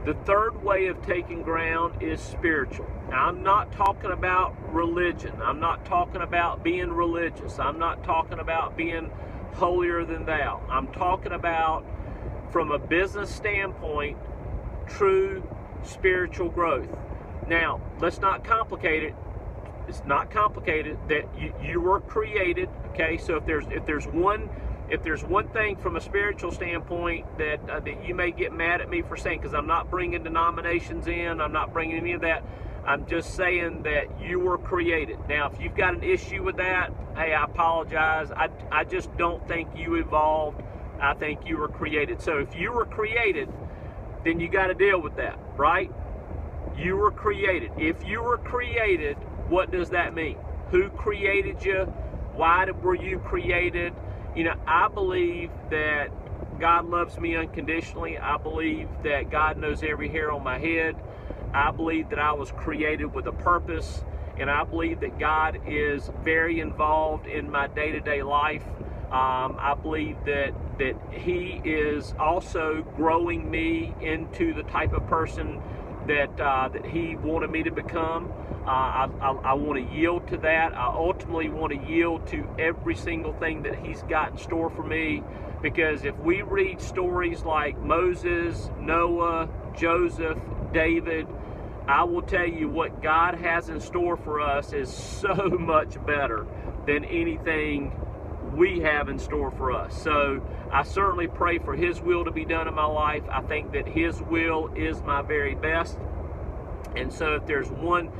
The third way of taking ground is spiritual. Now, I'm not talking about religion. I'm not talking about being religious. I'm not talking about being holier than thou. I'm talking about, from a business standpoint, true spiritual growth. Now, let's not complicate it. It's not complicated. That you were created. Okay, so if there's one thing from a spiritual standpoint that you may get mad at me for saying, because I'm not bringing denominations in, I'm not bringing any of that. I'm just saying that you were created. Now, if you've got an issue with that, hey, I apologize. I just don't think you evolved. I think you were created. So if you were created, then you got to deal with that, right? You were created. If you were created, what does that mean? Who created you? Why were you created? You know, I believe that God loves me unconditionally. I believe that God knows every hair on my head. I believe that I was created with a purpose, and I believe that God is very involved in my day-to-day life. I believe that He is also growing me into the type of person that He wanted me to become. I want to yield to that. I ultimately want to yield to every single thing that He's got in store for me, because if we read stories like Moses, Noah, Joseph, David, I will tell you what God has in store for us is so much better than anything we have in store for us. So I certainly pray for His will to be done in my life. I think that His will is my very best. And so if there's one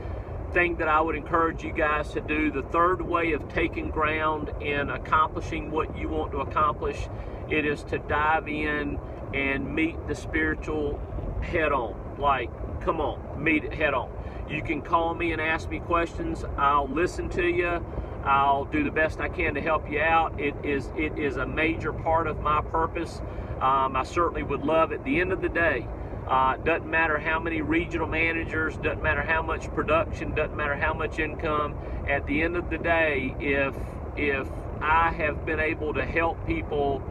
thing that I would encourage you guys to do, the third way of taking ground in accomplishing what you want to accomplish, it is to dive in and meet the spiritual head on. Like, come on, meet it head on. You can call me and ask me questions. I'll listen to you. I'll do the best I can to help you out. It is a major part of my purpose. I certainly would love, at the end of the day, doesn't matter how many regional managers, doesn't matter how much production, doesn't matter how much income. At the end of the day, if I have been able to help people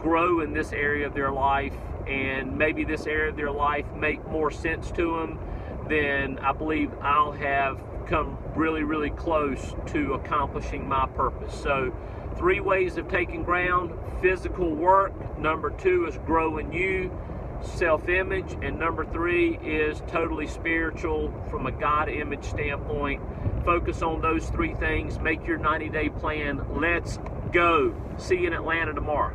grow in this area of their life, and maybe this area of their life make more sense to them, then I believe I'll have come really, really close to accomplishing my purpose. So 3 ways of taking ground: physical work, number 2 is growing you, self-image, and number 3 is totally spiritual from a God image standpoint. Focus on those 3 things. Make your 90-day plan. Let's go. See you in Atlanta tomorrow.